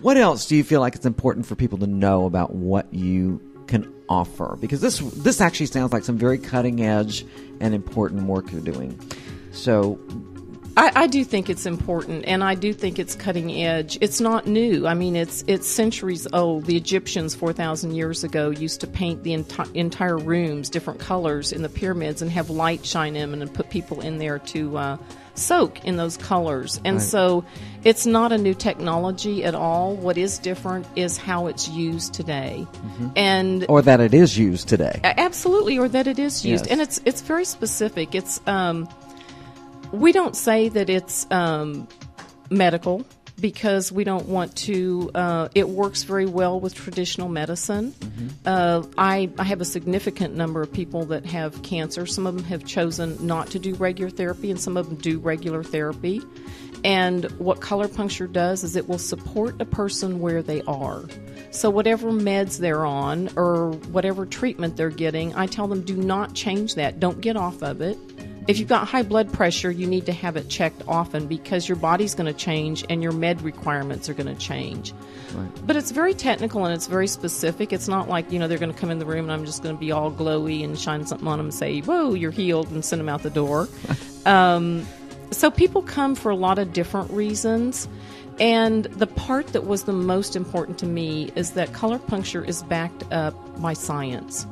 What else do you feel like it's important for people to know about what you can offer? Because this actually sounds like some very cutting edge and important work you're doing. So I do think it's important, and I do think it's cutting edge. It's not new. I mean, it's centuries old. The Egyptians 4,000 years ago used to paint the entire rooms different colors in the pyramids and have light shine in and put people in there to soak in those colors. And so it's not a new technology at all. What is different is how it's used today. And or that it is used today. Absolutely, or that it is used. Yes. And it's very specific. It's we don't say that it's medical because we don't want to. It works very well with traditional medicine. I have a significant number of people that have cancer. Some of them have chosen not to do regular therapy, and some of them do regular therapy. And what colorpuncture does is it will support a person where they are. So whatever meds they're on or whatever treatment they're getting, I tell them do not change that. Don't get off of it. If you've got high blood pressure, you need to have it checked often because your body's going to change and your med requirements are going to change. Right. But it's very technical and it's very specific. It's not like, they're going to come in the room and I'm just going to be all glowy and shine something on them and say, whoa, you're healed, and send them out the door. So people come for a lot of different reasons. And the part that was the most important to me is that colorpuncture is backed up by science.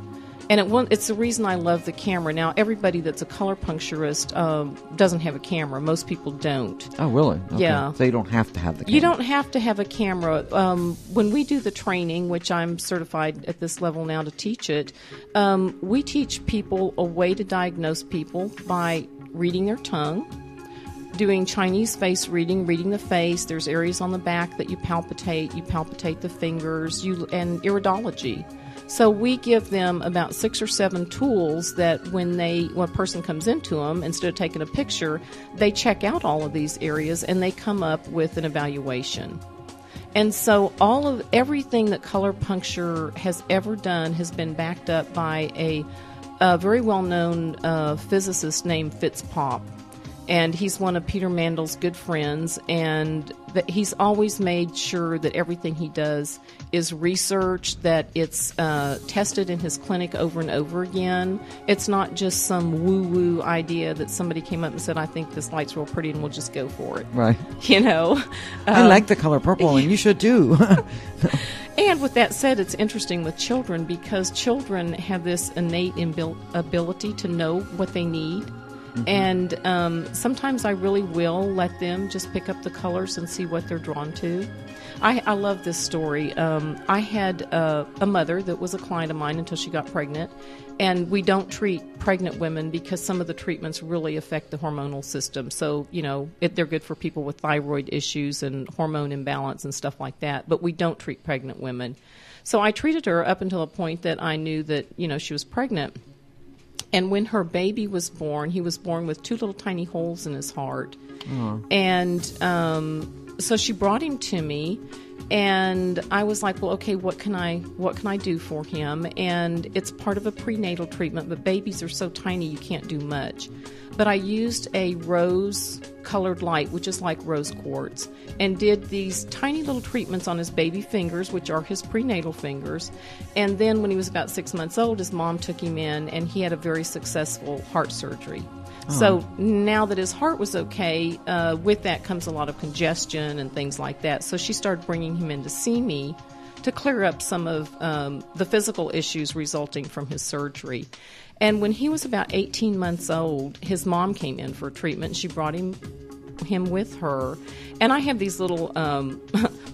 And it's the reason I love the camera. Now, everybody that's a colorpuncturist doesn't have a camera. Most people don't. Oh, really? Okay. Yeah. So you don't have to have the camera. You don't have to have a camera. When we do the training, which I'm certified at this level now to teach it, we teach people a way to diagnose people by reading their tongue, doing Chinese face reading the face. There's areas on the back that you palpitate the fingers, and iridology. So we give them about 6 or 7 tools that when a person comes into them, instead of taking a picture, they check out all of these areas and they come up with an evaluation. And so everything that colorpuncture has ever done has been backed up by a very well-known physicist named Fitz Popp. And he's one of Peter Mandel's good friends, and that he's always made sure that everything he does is researched, that it's tested in his clinic over and over again. It's not just some woo-woo idea that somebody came up and said, I think this light's real pretty and we'll just go for it. Right. I like the color purple, and you should too. And with that said, it's interesting with children because children have this innate ability to know what they need. And sometimes I really will let them just pick up the colors and see what they're drawn to. I love this story. I had a mother that was a client of mine until she got pregnant, and we don't treat pregnant women because some of the treatments really affect the hormonal system. So, they're good for people with thyroid issues and hormone imbalance and stuff like that, but we don't treat pregnant women. So I treated her up until a point that I knew that, she was pregnant. And when her baby was born, he was born with 2 little tiny holes in his heart. And so she brought him to me, and I was like, well, okay, what can I do for him? And it's part of a prenatal treatment, but babies are so tiny you can't do much. But I used a rose-colored light, which is like rose quartz, and did these tiny little treatments on his baby fingers, which are his prenatal fingers. And then when he was about 6 months old, his mom took him in, and he had a very successful heart surgery. So now that his heart was okay, with that comes a lot of congestion and things like that. So she started bringing him in to see me to clear up some of the physical issues resulting from his surgery. And when he was about 18 months old, his mom came in for treatment. She brought him with her. And I have these little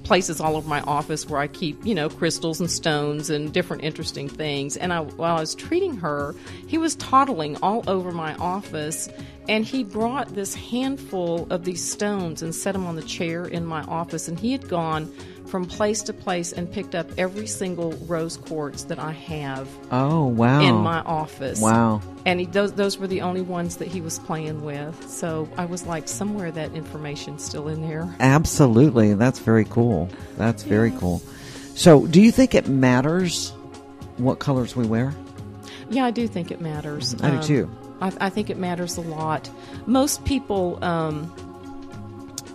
places all over my office where I keep, crystals and stones and different interesting things. And while I was treating her, he was toddling all over my office. And he brought this handful of these stones and set them on the chair in my office. And he had gone from place to place and picked up every single rose quartz that I have in my office. Wow. And those were the only ones that he was playing with. So I was like, somewhere that information's still in there. Absolutely. That's very cool. That's very cool. So do you think it matters what colors we wear? Yeah, I do think it matters. I do too. I think it matters a lot. Most people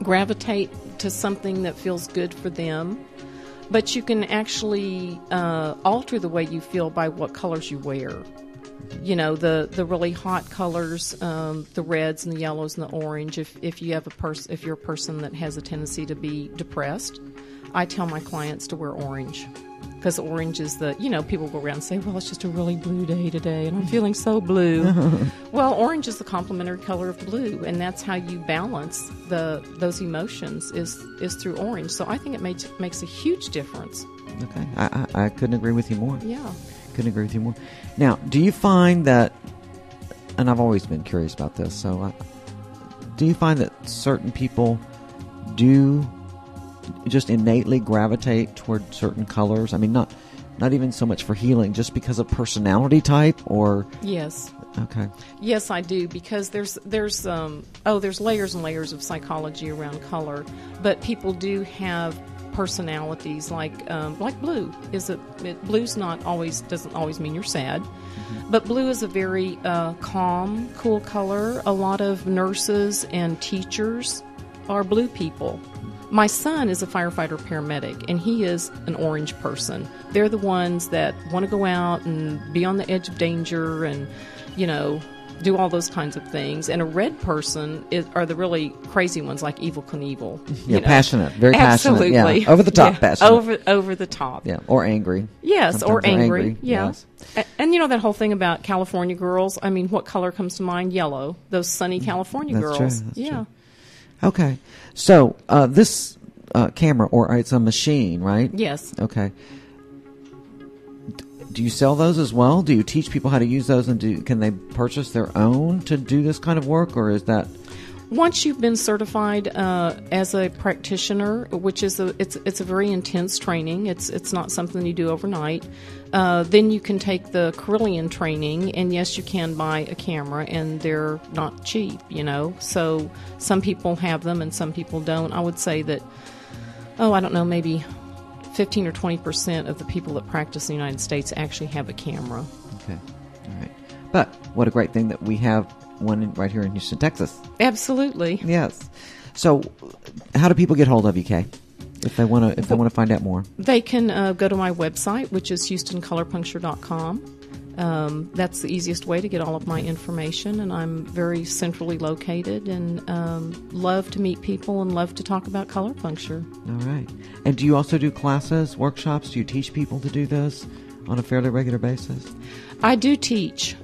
gravitate to something that feels good for them. But you can actually alter the way you feel by what colors you wear. You know, the really hot colors, the reds and the yellows and the orange. If you're a person that has a tendency to be depressed, I tell my clients to wear orange. Because orange is people go around and say, well, it's just a really blue day today, and I'm feeling so blue. Well, orange is the complementary color of blue, and that's how you balance those emotions is through orange. So I think it makes a huge difference. Okay. I couldn't agree with you more. Yeah. Couldn't agree with you more. Now, do you find that, and I've always been curious about this, so do you find that certain people do just innately gravitate toward certain colors? I mean, not even so much for healing, just because of personality type, or? Yes. Okay. Yes, I do, because there's layers and layers of psychology around color, but people do have personalities like blue. Blue's doesn't always mean you're sad, but blue is a very calm, cool color. A lot of nurses and teachers are blue people. My son is a firefighter paramedic, and he is an orange person. They're the ones that want to go out and be on the edge of danger and, do all those kinds of things. And a red person are the really crazy ones, like Evel Knievel. Yeah, passionate, very Absolutely. passionate. Yeah, over the top, passionate. Over the top. Yeah, or angry. Yes, Sometimes or angry. Yeah. Yes. And that whole thing about California girls. I mean, what color comes to mind? Yellow. Those sunny California That's girls. True. That's yeah. True. Okay, so this camera, or it's a machine, right? Yes. Okay. Do you sell those as well? Do you teach people how to use those, and can they purchase their own to do this kind of work, or is that? Once you've been certified as a practitioner, which is it's a very intense training. It's not something you do overnight. Then you can take the Carillion training, and yes, you can buy a camera, and they're not cheap, So some people have them, and some people don't. I would say that, I don't know, maybe 15 or 20% of the people that practice in the United States actually have a camera. Okay, all right. But what a great thing that we have one right here in Houston, Texas. Absolutely. Yes. So, how do people get hold of you, Kay? If they want to find out more, they can go to my website, which is HoustonColorpuncture.com. That's the easiest way to get all of my information, and I'm very centrally located, and love to meet people and love to talk about color puncture. All right. And do you also do classes, workshops? Do you teach people to do this on a fairly regular basis? I do teach.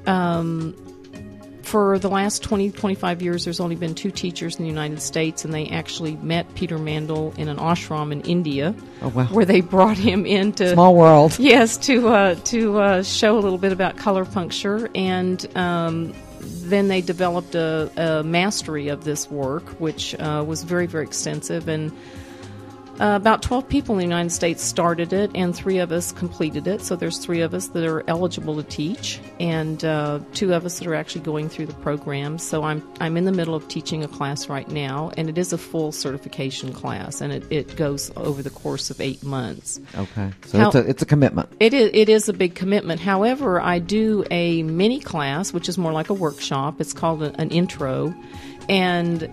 For the last 20, 25 years, there's only been 2 teachers in the United States, and they actually met Peter Mandel in an ashram in India. Oh, wow. Where they brought him into... Small world. Yes, to show a little bit about color puncture, and then they developed a mastery of this work, which was very, very extensive, and about 12 people in the United States started it, and 3 of us completed it. So there's 3 of us that are eligible to teach, and 2 of us that are actually going through the program. So I'm in the middle of teaching a class right now, and it is a full certification class, and it goes over the course of 8 months. Okay, so it's a commitment. It is a big commitment. However, I do a mini class, which is more like a workshop. It's called an intro. And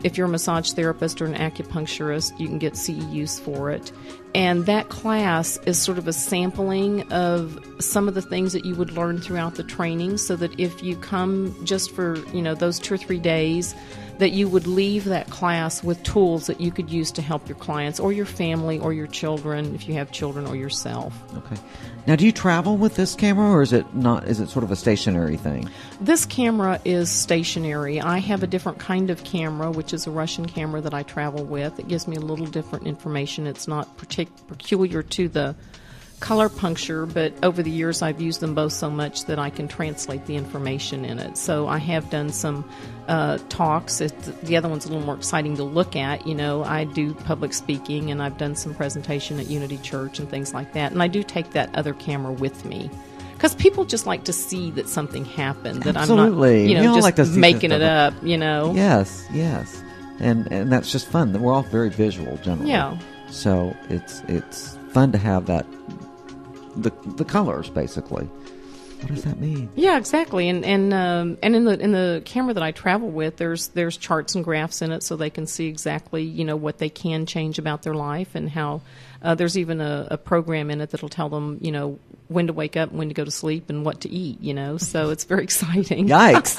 if you're a massage therapist or an acupuncturist, you can get CEUs for it. And that class is sort of a sampling of some of the things that you would learn throughout the training, so that if you come just for, those 2 or 3 days, that you would leave that class with tools that you could use to help your clients or your family or your children, if you have children, or yourself. Okay. Now, do you travel with this camera, or is it not? Is it sort of a stationary thing? This camera is stationary. I have a different kind of camera, which is a Russian camera that I travel with. It gives me a little different information. It's not peculiar to the color puncture, but over the years I've used them both so much that I can translate the information in it. So I have done some talks. The other one's a little more exciting to look at. I do public speaking, and I've done some presentation at Unity Church and things like that. And I do take that other camera with me, because people just like to see that something happened, that Absolutely. I'm not, just like to see making it up, Yes, yes. And that's just fun. We're all very visual generally. Yeah. So it's fun to have that, the colors, basically. What does that mean? Yeah, exactly. And in the camera that I travel with, there's charts and graphs in it, so they can see exactly what they can change about their life, and how there's even a program in it that'll tell them when to wake up, when to go to sleep, and what to eat. So it's very exciting. Yikes!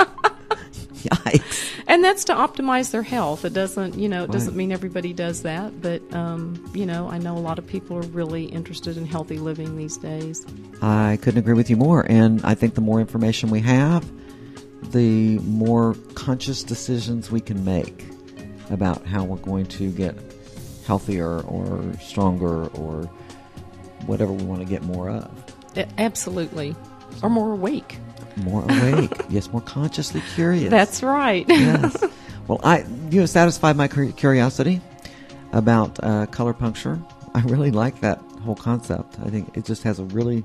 Yikes! And that's to optimize their health. It doesn't doesn't mean everybody does that, but I know a lot of people are really interested in healthy living these days. I couldn't agree with you more. And I think the more information we have, the more conscious decisions we can make about how we're going to get healthier or stronger or whatever we want to get more of. Absolutely. Or more awake. More awake. Yes, more consciously curious. That's right. Yes. Well, you have satisfied my curiosity about colorpuncture. I really like that whole concept. I think it just has a really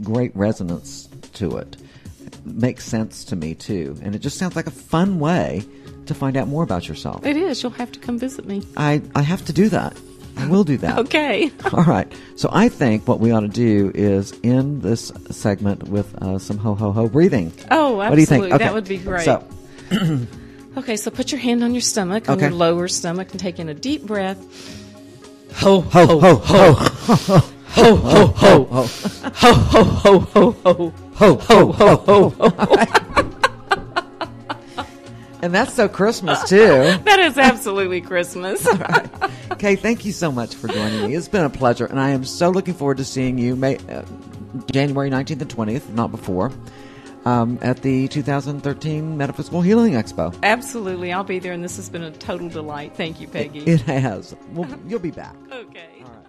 great resonance to it. It makes sense to me, too. And it just sounds like a fun way to find out more about yourself. It is. You'll have to come visit me. I have to do that. I will do that. Okay. All right. So I think what we ought to do is end this segment with some ho-ho-ho breathing. Oh, absolutely. What do you think? Okay. That would be great. So, okay, so put your hand on your stomach, on Okay. your lower stomach, and take in a deep breath. ho, ho, ho, ho, ho, ho, ho, ho, ho, Ho, ho, ho, ho, ho. ho, ho, ho, ho. And that's so Christmas, too. That is absolutely Christmas. Kay, thank you so much for joining me. It's been a pleasure, and I am so looking forward to seeing you January 19th and 20th, not before, at the 2013 Metaphysical Healing Expo. Absolutely. I'll be there, and this has been a total delight. Thank you, Peggy. It has. Well, you'll be back. Okay. All right.